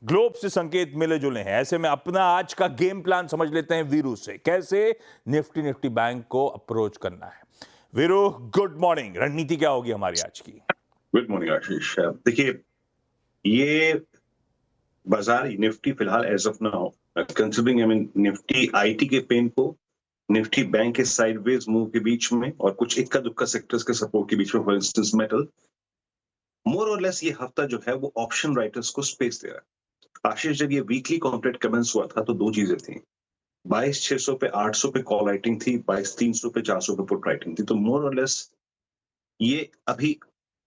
Globe से संकेत मिले जुले हैं। ऐसे में अपना आज का गेम प्लान समझ लेते हैं वीरू से, कैसे निफ्टी बैंक को अप्रोच करना है। Veeru, good morning. रणनीति क्या होगी हमारी आज की? Good morning Ashish. देखिए, ये बाजार निफ्टी फिलहाल as of now considering Nifty IT के पेन को, निफ्टी बैंक के साइडवेज मूव के बीच में और कुछ इक्का दुक्का सेक्टर्स के सपोर्ट के बीच में, फॉर इंस्टेंस मेटल, मोर और लेस ये हफ्ता जो है वो ऑप्शन राइटर्स को स्पेस दे रहा है। आशीष, जब ये वीकली कॉन्ट्रैक्ट कमेंस हुआ था तो दो चीजें थी। 22,600 पे 800 पे कॉल राइटिंग थी, 22,300 पे 400 पे पुट राइटिंग थी। तो मोर और लेस ये अभी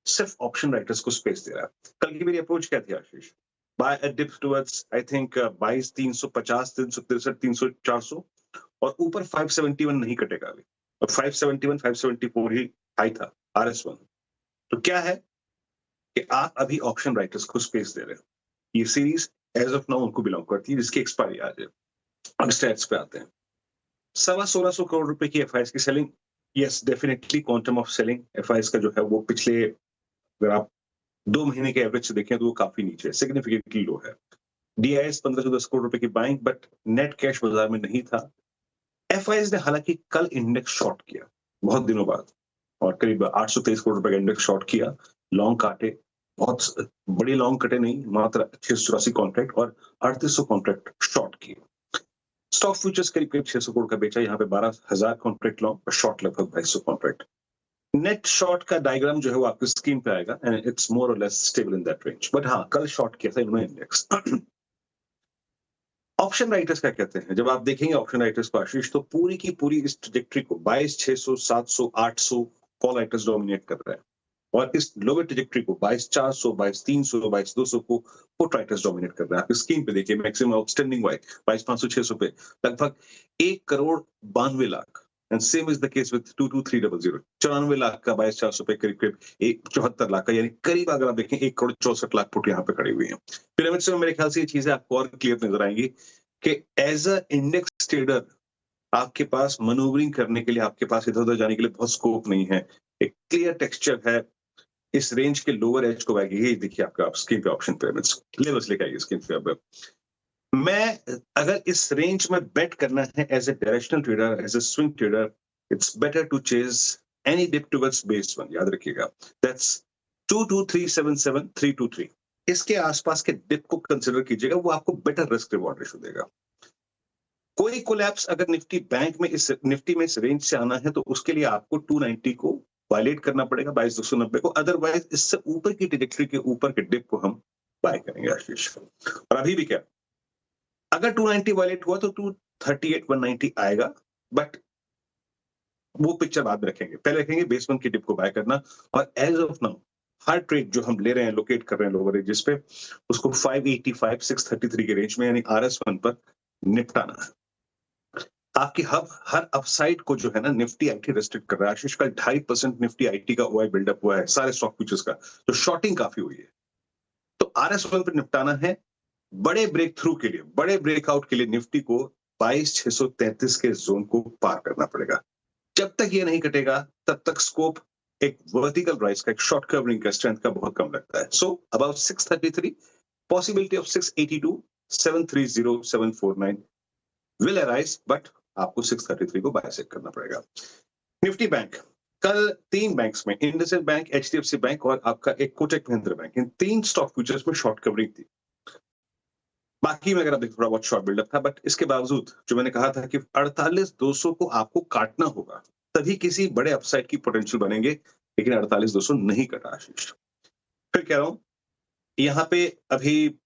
सिर्फ ऑप्शन राइटर्स को स्पेस दे रहा है। कल की मेरी अप्रोच क्या थी Ashish? By a dip towards I think 22,350, 363, 300, 400 और ऊपर 571 नहीं कटेगा अभी। और 571, 574 ही हाई था RS1। तो क्या है कि आप अभी ऑप्शन राइटर्स को स्पेस दे रहे हो। ये सीरीज एज ऑफ नाउ उनको बिलोंग करती है जिसकी एक्सपायरी आज है। अब स्टैट्स पे आते हैं। 16,500 करोड़ रुपए की एफआईएस की selling, yes definitely quantum of selling FIS का जो है वो पिछले, अगर आप 2 महीने के एवरेज से देखें तो वो काफी नीचे है, सिग्निफिकेंटली लो है। डीआईएस 1510 करोड़ रुपए की बाइंग, बट नेट कैश बाजार में नहीं था। एफआईएस ने हालांकि कल इंडेक्स शॉर्ट किया बहुत दिनों बाद और करीब 823 करोड़ रुपए का इंडेक्स शॉर्ट किया। लॉन्ग काटे, बहुत बड़े लॉन्ग कटे नहीं, मात्र 684 कॉन्ट्रैक्ट और 3800 कॉन्ट्रैक्ट शॉर्ट किए। स्टॉक फ्यूचर्स करीब 600 करोड़ का बेचा, यहाँ पे 12,000 कॉन्ट्रैक्ट लॉन्ग और शॉर्ट लगभग 2200 कॉन्ट्रैक्ट। नेट शॉर्ट का डायग्राम जो है वो आपकी स्क्रीन पे आएगा एंड इट्स मोर और less stable in that range. But हाँ, कल शॉर्ट किया था इन्होंने इंडेक्स। ऑप्शन राइटर्स क्या कहते हैं? जब आप देखेंगे ऑप्शन राइटर्स को आशीष, तो पूरी की पूरी इस ट्रैजेक्टरी को 22,600, 700, 800 कॉल राइटर्स डोमिनेट कर रहे हैं और इस लोअर ट्रैजेक्टरी को 22,400, 22,300, 22,200 को पुट राइटर्स डोमिनेट कर रहे हैं। आप स्क्रीन पे देखिए, मैक्सिमम आउटस्टैंडिंग वाई 22,500, 600 पे लगभग 1,92,00,000 and same is the case with 22,300, 94 lakh का 22,400 पे करीब करीब 74 लाख का, यानी करीब अगर आप देखें 1,64,00,000 पुट यहाँ पे खड़ी हुई है। पिरामिड में मेरे ख्याल से ये चीजें आपको और क्लियर नजर आएंगी कि एज अ इंडेक्स ट्रेडर आपके पास मनूवरिंग करने के लिए, आपके पास इधर उधर जाने के लिए बहुत स्कोप नहीं है। एक क्लियर टेक्सचर है इस रेंज के लोअर एज को। ये देखिए आपका आप स्क्रीन पे ऑप्शन पिरामिड्स लेवल्स लेके आइए स्क्रीन पे। अब मैं अगर इस रेंज में बेट करना है as a directional trader, as a swing trader, it's better to chase any dip towards base one. याद रखिएगा, दैट्स 22,377, 323। इसके आसपास के डिप को कंसिडर कीजिएगा, वो आपको बेटर रिस्क रिवॉर्ड रेशो देगा। कोई कोलैप्स अगर निफ्टी बैंक में निफ्टी में इस रेंज से आना है तो उसके लिए आपको 290 को वायलेट करना पड़ेगा, 22,290 को। अदरवाइज इससे ऊपर की ट्रैजेक्टरी के ऊपर के डिप को हम बाय करेंगे आशीष। और अभी भी क्या, अगर 290 वायलेट हुआ तो 238, 190 आएगा, बट वो पिक्चर बाद में रखेंगे। पहले रखेंगे बेस वन की डिप को बाय करना। और एज ऑफ नाउ हर ट्रेड जो हम ले रहे हैं, लोकेट कर रहे हैं लोअर रेंजेस पे, उसको 585, 633 के रेंज में यानी RS1 पर निपटाना है। आपकी हर अपसाइड को जो है ना निफ्टी आईटी रेस्ट्रिक्ट कर रहा है आशीष। का 2.5% निफ्टी आईटी का ओआई बिल्डअप हुआ है सारे स्टॉक फ्यूचर्स का, तो शॉर्टिंग काफी हुई है। तो RS1 पर निपटाना है। बड़े ब्रेक थ्रू के लिए, बड़े ब्रेकआउट के लिए निफ्टी को 22,633 के जोन को पार करना पड़ेगा। जब तक ये नहीं कटेगा तब तक स्कोप एक वर्टिकल राइज का, एक शॉर्ट कवरिंग का स्ट्रेंथ का बहुत कम लगता है। So about 633, possibility of 682, 730, 749 will arise, but आपको 633 को बाय सेट करना पड़ेगा। निफ्टी बैंक कल 3 बैंक्स में, इंडसइंड बैंक, एचडीएफसी बैंक और आपका एक कोटक महिंद्रा बैंक, इन 3 स्टॉक फ्यूचर्स में शॉर्ट कवरिंग थी। बाकी में अगर आप देखें थोड़ा बहुत शॉर्ट बिल्डअप था, बट इसके बावजूद जो मैंने कहा था कि 48,200 को आपको काटना होगा तभी किसी बड़े अपसाइड की पोटेंशियल बनेंगे, लेकिन 48,200 नहीं कटा आशीष। फिर कह रहा हूं, यहाँ पे अभी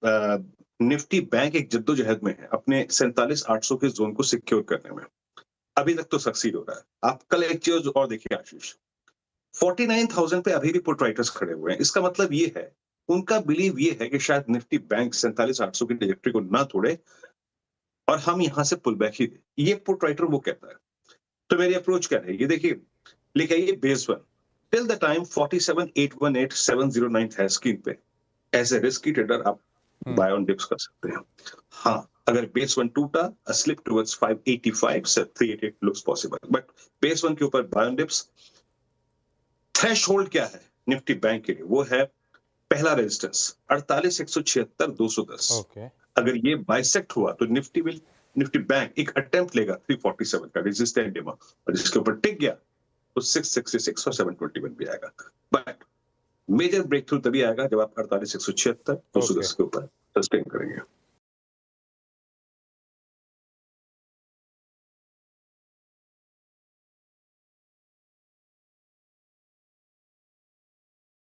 निफ्टी बैंक एक जद्दोजहद में है अपने 47,800 के जोन को सिक्योर करने में। अभी तक तो सक्सीड हो रहा है। आप कल एक चीज और देखिए आशीष, 49,000 पे अभी भी पुट राइटर्स खड़े हुए हैं। इसका मतलब ये है, उनका बिलीव ये है कि शायद निफ्टी बैंक 47,800 की ट्रैजेक्टरी को ना तोड़े और हम यहां से पुल बैक ही दे। ये पुट राइटर वो कहता है। तो मेरी अप्रोच क्या रहेगी? देखिए, लिखा ये base one till the time 47,818, 709 है स्क्रीन पे। एज ए रिस्की ट्रेडर आप बाय ऑन डिप्स कर सकते हैं। हाँ, अगर बेस वन टूटा, अ स्लिप टुवर्ड्स 585 से 388 looks possible, but base one के ऊपर बाय ऑन डिप्स। थ्रेशहोल्ड क्या है निफ्टी बैंक के लिए? वो है पहला रेजिस्टेंस 48,176,210। ओके अगर ये बाइसेक्ट हुआ तो निफ्टी बैंक एक अटेम्प्ट लेगा 347 का रेजिस्टेंट डिमा, और जिसके ऊपर टिक गया तो 666 और 721 भी आएगा। बट मेजर ब्रेक थ्रू तभी आएगा जब आप 48,176,210 के ऊपर सस्टेन करेंगे।